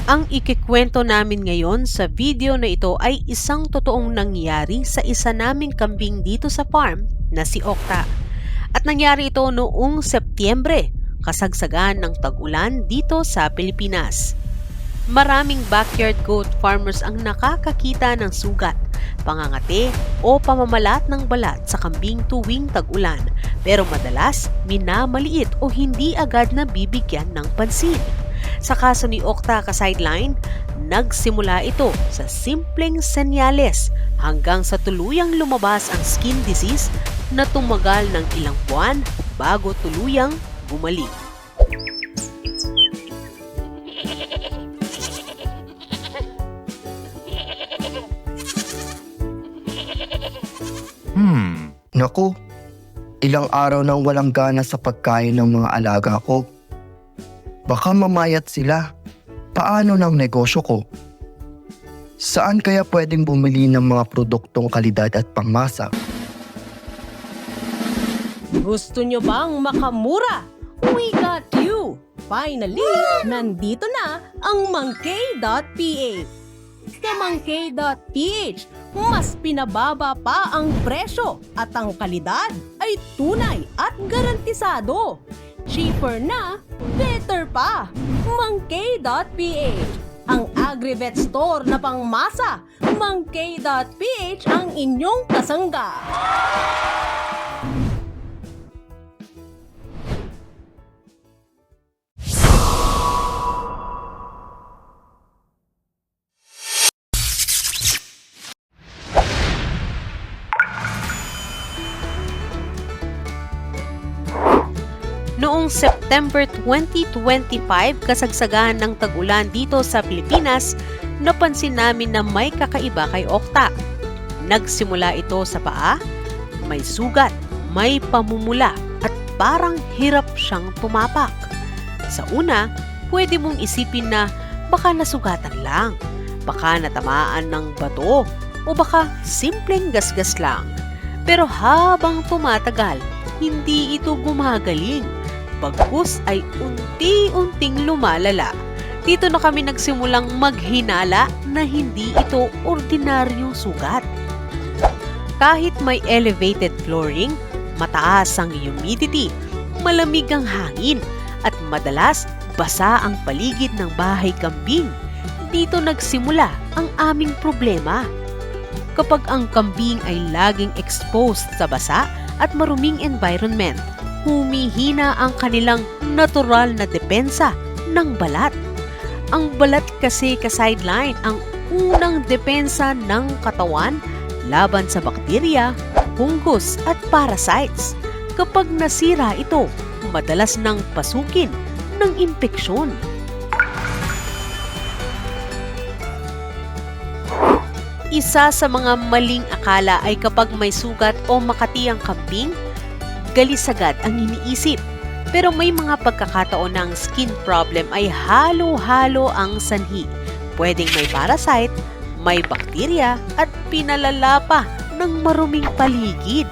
Ang ikikwento namin ngayon sa video na ito ay isang totoong nangyari sa isa naming kambing dito sa farm na si Okta. At nangyari ito noong Setyembre, kasagsagan ng tag-ulan dito sa Pilipinas. Maraming backyard goat farmers ang nakakakita ng sugat, pangangati o pamamalat ng balat sa kambing tuwing tag-ulan, pero madalas minamaliit o hindi agad na bibigyan ng pansin. Sa kaso ni Okta ka-sideline, nagsimula ito sa simpleng senyales hanggang sa tuluyang lumabas ang skin disease na tumagal ng ilang buwan bago tuluyang bumalik. Naku, ilang araw nang walang gana sa pagkain ng mga alaga ko. Baka mamayat sila. Paano ng negosyo ko? Saan kaya pwedeng bumili ng mga produktong kalidad at pangmasa? Gusto nyo bang makamura? We got you! Finally, nandito na ang Mangkay.ph. Sa Mangkay.ph, mas pinababa pa ang presyo at ang kalidad ay tunay at garantisado. Cheaper na, better pa! Mangkay.ph, ang agri-vet store na pangmasa. Mangkay.ph ang inyong kasangga. Noong September 2025, kasagsagan ng tag-ulan dito sa Pilipinas, napansin namin na may kakaiba kay Okta. Nagsimula ito sa paa, may sugat, may pamumula at parang hirap siyang tumapak. Sa una, pwede mong isipin na baka nasugatan lang, baka natamaan ng bato o baka simpleng gasgas lang. Pero habang tumatagal, hindi ito gumagaling. Bagkus ay unti-unting lumalala. Dito na kami nagsimulang maghinala na hindi ito ordinaryong sugat. Kahit may elevated flooring, mataas ang humidity, malamig ang hangin, at madalas basa ang paligid ng bahay kambing, dito nagsimula ang aming problema. Kapag ang kambing ay laging exposed sa basa at maruming environment, humihina ang kanilang natural na depensa ng balat. Ang balat kasi ka-sideline ang unang depensa ng katawan laban sa bakterya, fungus at parasites. Kapag nasira ito, madalas nang pasukin ng impeksyon. Isa sa mga maling akala ay kapag may sugat o makati ang kambing, galis agad ang iniisip. Pero may mga pagkakataon na ang skin problem ay halo-halo ang sanhi. Pwedeng may parasite, may bakterya at pinalala pa ng maruming paligid.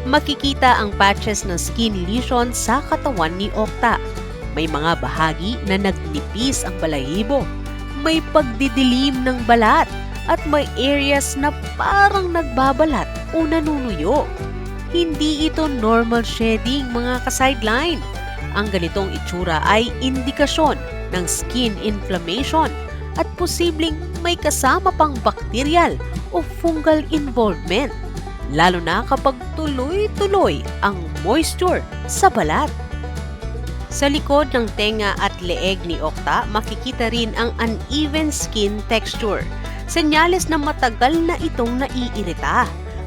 Makikita ang patches ng skin lesion sa katawan ni Okta. May mga bahagi na nagnipis ang balahibo, may pagdidilim ng balat, at may areas na parang nagbabalat o nanunuyo. Hindi ito normal shedding, mga ka-sideline. Ang ganitong itsura ay indikasyon ng skin inflammation at posibleng may kasama pang bacterial o fungal involvement, lalo na kapag tuloy-tuloy ang moisture sa balat. Sa likod ng tenga at leeg ni Okta, makikita rin ang uneven skin texture, senyales na matagal na itong naiirita.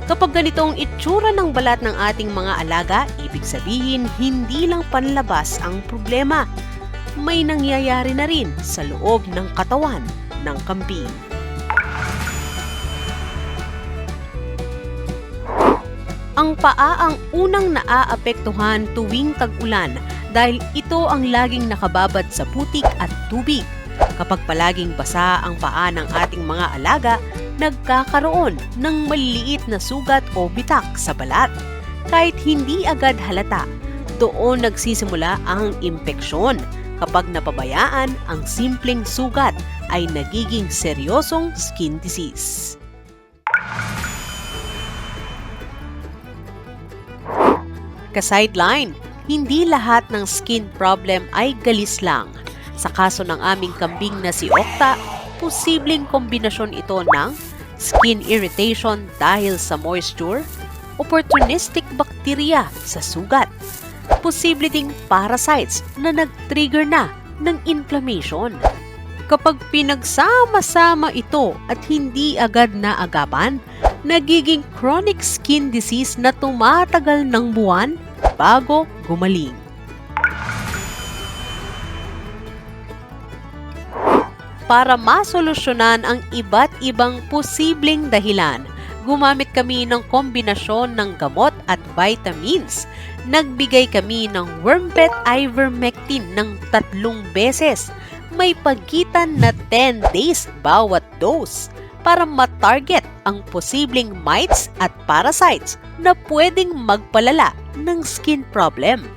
Kapag ganitong itsura ng balat ng ating mga alaga, ibig sabihin hindi lang panlabas ang problema. May nangyayari na rin sa loob ng katawan ng kambing. Ang paa ang unang naaapektuhan tuwing tag-ulan dahil ito ang laging nakababad sa putik at tubig. Kapag palaging basa ang paa ng ating mga alaga, nagkakaroon ng maliliit na sugat o bitak sa balat. Kahit hindi agad halata, doon nagsisimula ang impeksyon. Kapag napabayaan, ang simpleng sugat ay nagiging seryosong skin disease. Ka-sideline, hindi lahat ng skin problem ay galis lang. Sa kaso ng aming kambing na si Okta, posibleng kombinasyon ito ng skin irritation dahil sa moisture, opportunistic bacteria sa sugat, posible ding parasites na nag-trigger na ng inflammation. Kapag pinagsama-sama ito at hindi agad naagapan, nagiging chronic skin disease na tumatagal ng buwan bago gumaling. Para masolusyonan ang iba't ibang posibleng dahilan, gumamit kami ng kombinasyon ng gamot at vitamins. Nagbigay kami ng Wormpet Ivermectin ng 3 beses. May pagitan na 10 days bawat dose para ma-target ang posibleng mites at parasites na pwedeng magpalala ng skin problem.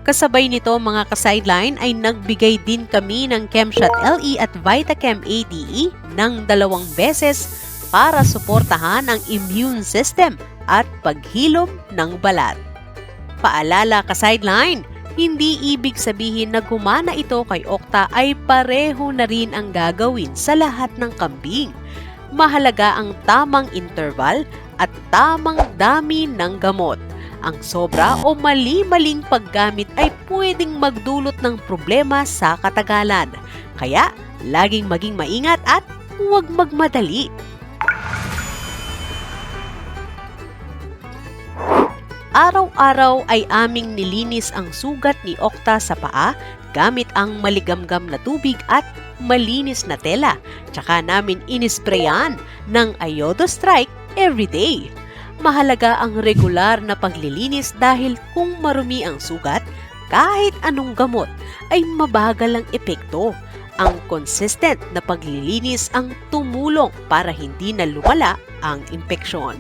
Kasabay nito mga ka-sideline ay nagbigay din kami ng ChemShot LE at Vitachem ADE ng 2 beses para suportahan ang immune system at paghilom ng balat. Paalala ka-sideline, hindi ibig sabihin na gumana ito kay Okta ay pareho na rin ang gagawin sa lahat ng kambing. Mahalaga ang tamang interval at tamang dami ng gamot. Ang sobra o mali-maling paggamit ay pwedeng magdulot ng problema sa katagalan. Kaya, laging maging maingat at huwag magmadali. Araw-araw ay aming nilinis ang sugat ni Okta sa paa gamit ang maligamgam na tubig at malinis na tela. Tsaka namin inisprayan ng Iodostrike everyday. Mahalaga ang regular na paglilinis dahil kung marumi ang sugat, kahit anong gamot ay mabagal ang epekto. Ang consistent na paglilinis ang tumulong para hindi na lumala ang impeksyon.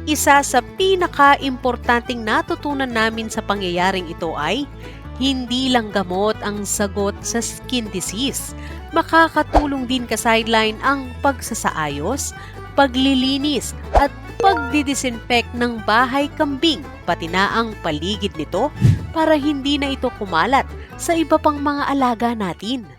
Isa sa pinaka-importanting natutunan namin sa pangyayaring ito ay hindi lang gamot ang sagot sa skin disease. Makakatulong din ka-sideline ang pagsasaayos, paglilinis at pagdidisinfect ng bahay kambing pati na ang paligid nito para hindi na ito kumalat sa iba pang mga alaga natin.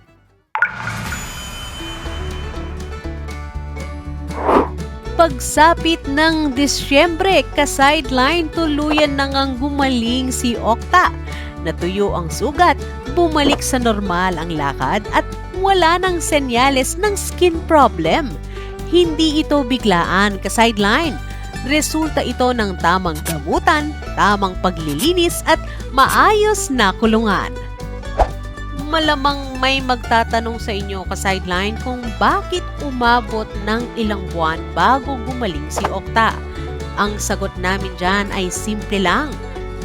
Pagsapit ng Disyembre, ka-sideline tuluyan na ngang gumaling si Okta. Natuyo ang sugat, bumalik sa normal ang lakad at wala nang senyales ng skin problem. Hindi ito biglaan ka-sideline. Resulta ito ng tamang gamutan, tamang paglilinis at maayos na kulungan. Malamang may magtatanong sa inyo ka-sideline kung bakit umabot ng ilang buwan bago gumaling si Okta. Ang sagot namin dyan ay simple lang.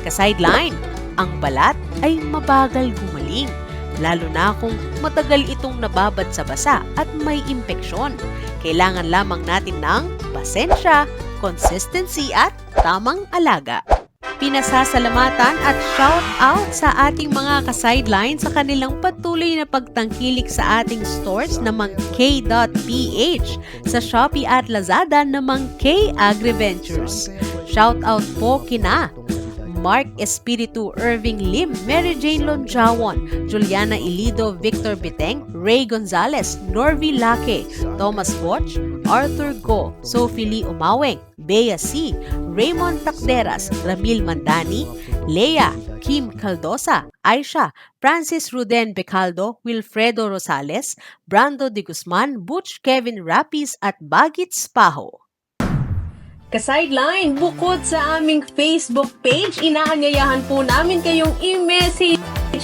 Ka-sideline, ang balat ay mabagal gumaling, lalo na kung matagal itong nababad sa basa at may impeksyon. Kailangan lamang natin ng pasensya, consistency at tamang alaga. Pinasasalamatan at shout out sa ating mga ka-sideline sa kanilang patuloy na pagtangkilik sa ating stores na Mang K.ph, sa Shopee at Lazada na Mang K AgriVentures. Shout out po kina Mark Espiritu, Irving Lim, Mary Jane Lonjawon, Juliana Ilido, Victor Biteng, Ray Gonzalez, Norvi Lake, Thomas Botch, Arthur Go, Sophie Lee Umaweng, Bea C, Raymond Takderas, Ramil Mandani, Lea, Kim Caldosa, Aisha, Francis Ruden Becaldo, Wilfredo Rosales, Brando de Guzman, Butch Kevin Rapis at Bagit Spaho. Ka-sideline, bukod sa aming Facebook page, inaanyayahan po namin kayong i-message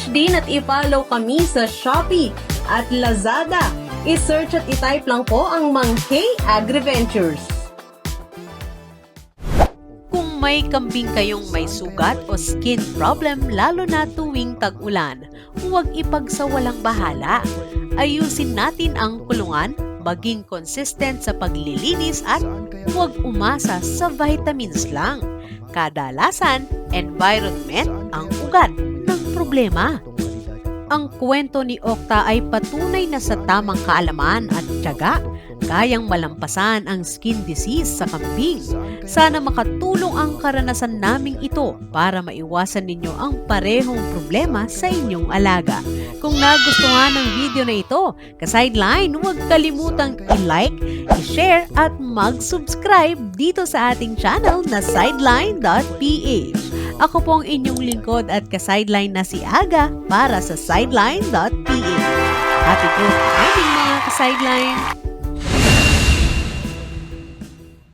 din at i-follow kami sa Shopee at Lazada. I-search at i-type lang po ang Mang K AgriVentures. Kung may kambing kayong may sugat o skin problem lalo na tuwing tag-ulan, huwag ipagsawalang bahala. Ayusin natin ang kulungan, maging consistent sa paglilinis at huwag umasa sa vitamins lang. Kadalasan, environment ang ugat ng problema. Ang kwento ni Okta ay patunay na sa tamang kaalaman at tiyaga, kayang malampasan ang skin disease sa kambing. Sana makatulong ang karanasan naming ito para maiwasan ninyo ang parehong problema sa inyong alaga. Kung nagustuhan ang video na ito, ka-sideline, huwag kalimutang i-like, i-share at mag-subscribe dito sa ating channel na sideline.ph. Ako po ang inyong lingkod at ka-sideline na si Aga para sa sideline.ph. Happy growth morning mga ka-sideline!